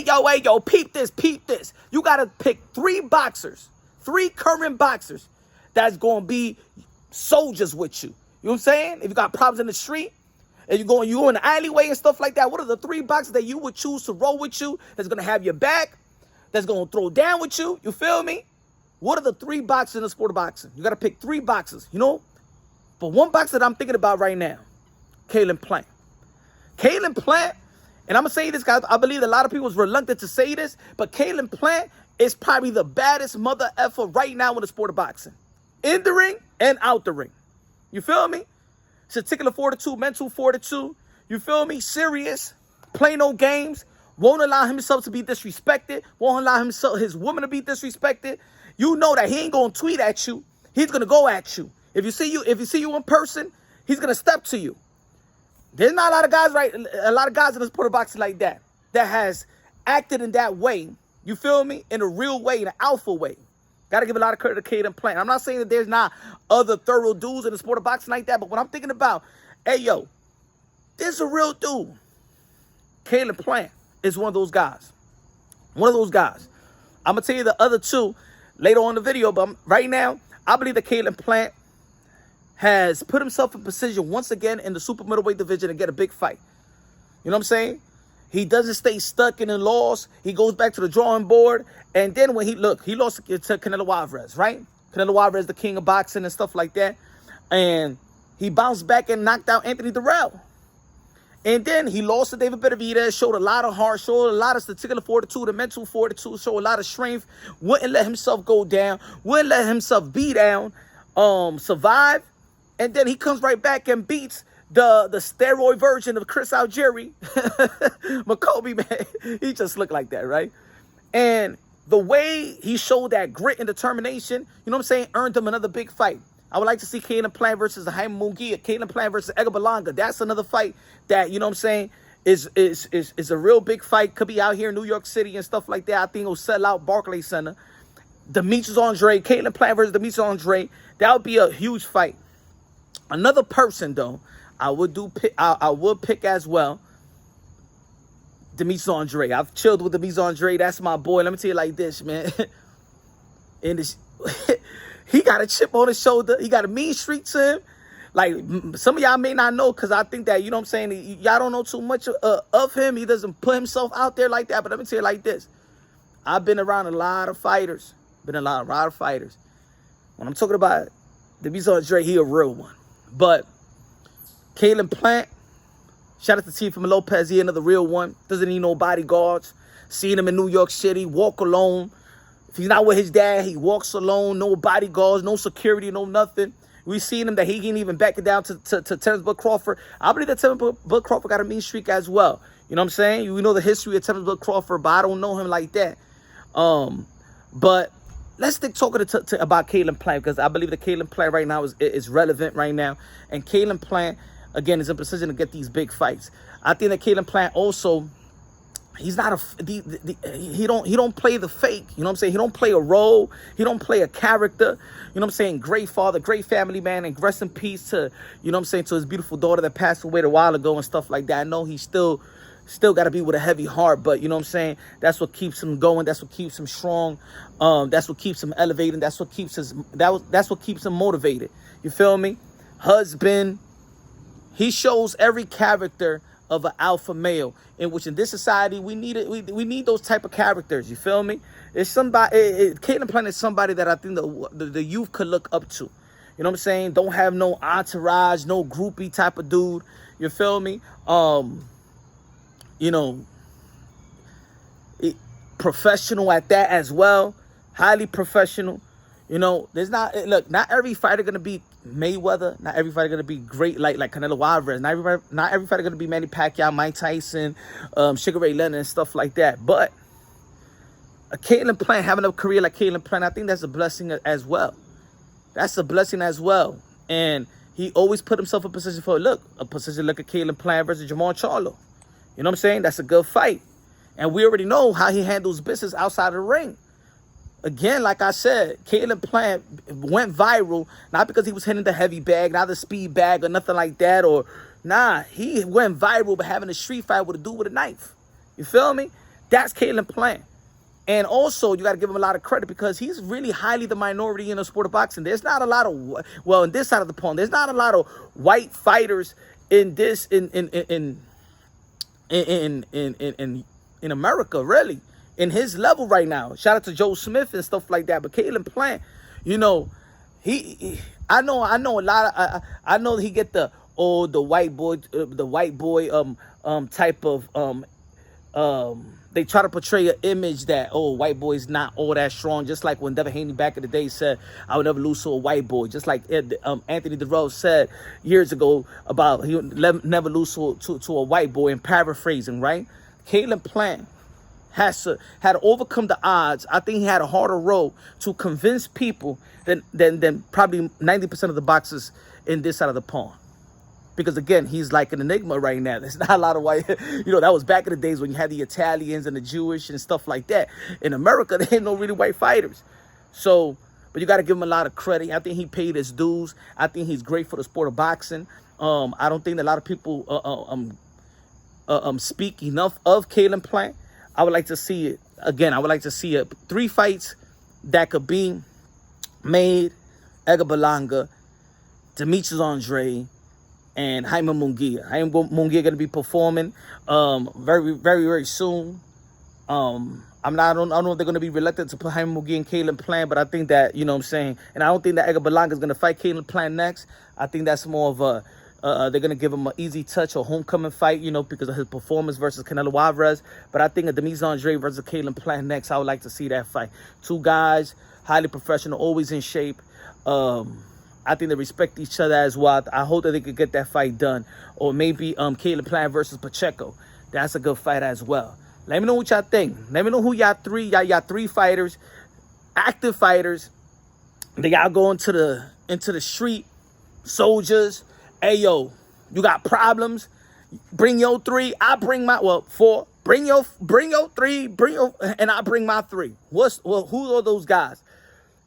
hey, yo, peep this, peep this. You got to pick 3 boxers, 3 current boxers that's going to be soldiers with you. You know what I'm saying? If you got problems in the street, and you in the alleyway and stuff like that, what are the 3 boxers that you would choose to roll with you, that's going to have your back, that's going to throw down with you? You feel me? What are the 3 boxers in the sport of boxing? You got to pick 3 boxers, you know? But one boxer that I'm thinking about right now, Caleb Plant. Caleb Plant, and I'm going to say this, guys, I believe a lot of people is reluctant to say this, but Caleb Plant is probably the baddest mother effer right now in the sport of boxing. In the ring and out the ring. You feel me? Testicular fortitude, mental fortitude. You feel me? Serious. Play no games. Won't allow himself to be disrespected. Won't allow his woman to be disrespected. You know that he ain't gonna tweet at you. He's gonna go at you. If you see you in person, he's gonna step to you. There's not a lot of guys in the sport of boxing like that has acted in that way. You feel me? In a real way, in an alpha way. Gotta give a lot of credit to Caleb Plant. I'm not saying that there's not other thorough dudes in the sport of boxing like that, but when I'm thinking about, hey, yo, this is a real dude. Caleb Plant is one of those guys. One of those guys. I'm going to tell you the other 2 later on in the video, but right now, I believe that Caleb Plant has put himself in position once again in the super middleweight division to get a big fight. You know what I'm saying? He doesn't stay stuck in the loss. He goes back to the drawing board. And then when he lost to Canelo Alvarez, right? Canelo Alvarez, the king of boxing and stuff like that. And he bounced back and knocked out Anthony Durrell. And then he lost to David Benavidez, showed a lot of heart, showed a lot of statistical fortitude and mental fortitude, showed a lot of strength, wouldn't let himself go down, wouldn't let himself be down, survive. And then he comes right back and beats the steroid version of Chris Algieri. McCoby, man, he just looked like that, right? And the way he showed that grit and determination, you know what I'm saying, earned him another big fight. I would like to see Caleb Plant versus Jaime Munguia, Caleb Plant versus Edgar Berlanga. That's another fight that, you know what I'm saying, is a real big fight. Could be out here in New York City and stuff like that. I think it'll sell out Barclays Center. Demetrius Andre, Caleb Plant versus Demetrius Andre. That would be a huge fight. Another person, though, I would pick as well, Demetrius Andre. I've chilled with Demetrius Andre. That's my boy. Let me tell you like this, man. He got a chip on his shoulder. He got a mean streak to him. Like, some of y'all may not know, because I think that, you know what I'm saying, y'all don't know too much of him. He doesn't put himself out there like that. But let me tell you like this. I've been around a lot of fighters. When I'm talking about Demetrius Andre, he a real one. But Caleb Plant, shout out to Teofimo Lopez, he another real one. Doesn't need no bodyguards. Seen him in New York City, walk alone. If he's not with his dad, he walks alone. No bodyguards, no security, no nothing. We seen him that he ain't even back it down to Terence Bud Crawford. I believe that Terence Bud Crawford got a mean streak as well. You know what I'm saying? We know the history of Terence Bud Crawford, but I don't know him like that. But let's stick talking about Caleb Plant, because I believe that Caleb Plant right now is relevant right now. And Caleb Plant, again, is in position to get these big fights. I think that Caleb Plant also, he's not he don't play the fake. You know what I'm saying? He don't play a role. He don't play a character. You know what I'm saying? Great father, great family man, and rest in peace to, you know what I'm saying, to his beautiful daughter that passed away a while ago and stuff like that. I know he's still got to be with a heavy heart, but you know what I'm saying? That's what keeps him going. That's what keeps him strong. That's what keeps him elevating. That's what keeps that's what keeps him motivated. You feel me? Husband. He shows every character of an alpha male, in which in this society we need those type of characters. You feel me? It's somebody. Caleb Plant is somebody that I think the youth could look up to. You know what I'm saying? Don't have no entourage, no groupie type of dude. You feel me? You know, professional at that as well. Highly professional. You know, not every fighter gonna be Mayweather. Not every fighter gonna be great like Canelo Alvarez. Not every fighter gonna be Manny Pacquiao, Mike Tyson, Sugar Ray Leonard and stuff like that. But a Caleb Plant, having a career like Caleb Plant, I think that's a blessing as well. That's a blessing as well. And he always put himself in position for a position like a Caleb Plant versus Jamal Charlo. You know what I'm saying? That's a good fight. And we already know how he handles business outside of the ring. Again, like I said, Caleb Plant went viral, not because he was hitting the heavy bag, not the speed bag or nothing like that. He went viral by having a street fight with a dude with a knife. You feel me? That's Caleb Plant. And also, you got to give him a lot of credit because he's really highly the minority in the sport of boxing. There's not a lot of, well, in this side of the pond, there's not a lot of white fighters in this in America, really, in his level right now. Shout out to Joe Smith and stuff like that. But Caleb Plant, you know, I know a lot of, I know he get the white boy type of they try to portray an image that, white boy's not all that strong. Just like when Devin Haney back in the day said, I would never lose to a white boy. Just like Anthony DeRose said years ago about he would never lose to a white boy, in paraphrasing, right? Caleb Plant had to overcome the odds. I think he had a harder road to convince people than probably 90% of the boxers in this side of the pond. Because, again, he's like an enigma right now. There's not a lot of white, that was back in the days when you had the Italians and the Jewish and stuff like that. In America, there ain't no really white fighters. So, but you got to give him a lot of credit. I think he paid his dues. I think he's great for the sport of boxing. I don't think that a lot of people speak enough of Caleb Plant. I would like to see it. Again, I would like to see 3 fights that could be made. Edgar Berlanga, Demetrius Andre, and Jaime Munguia. Jaime Munguia going to be performing very, very, very soon. I don't know if they're going to be reluctant to put Jaime Munguia and Caleb Plant, but I think that, what I'm saying, and I don't think that Edgar Berlanga is going to fight Caleb Plant next. I think that's more of a, they're going to give him an easy touch or homecoming fight, because of his performance versus Canelo Alvarez. But I think a Demetrius Andre versus Caleb Plant next, I would like to see that fight. 2 guys, highly professional, always in shape. I think they respect each other as well. I hope that they could get that fight done. Or maybe Caleb Plant versus Pacheco. That's a good fight as well. Let me know what y'all think. Let me know who y'all 3 fighters, active fighters. That y'all go into the street, soldiers. Hey, yo, you got problems? Bring your 3. I bring my 4. Bring your 3. And I bring my 3. Who are those guys?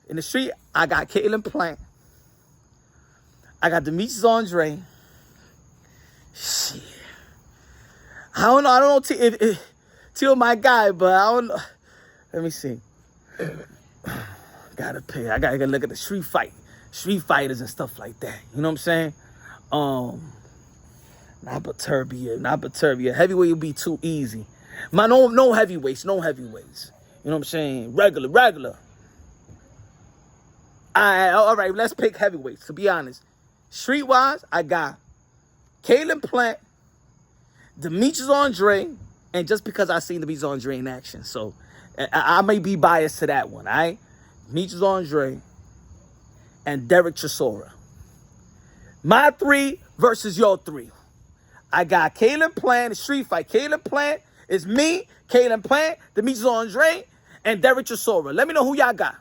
In the street, I got Caleb Plant. I got Demetrius Andre. Shit. I don't know if Till my guy, but I don't know. Let me see. Gotta pay. I gotta look at the street fighters and stuff like that. You know what I'm saying? Not Baturbia. Heavyweight would be too easy. No heavyweights. You know what I'm saying? Regular. All right, let's pick heavyweights, to be honest. Street-wise, I got Caleb Plant, Demetrius Andre, and just because I seen Demetrius Andre in action. So, I may be biased to that one, all right? Demetrius Andre and Derek Chisora. My 3 versus your 3. I got Caleb Plant, a street fight. Caleb Plant is me, Caleb Plant, Demetrius Andre, and Derek Chisora. Let me know who y'all got.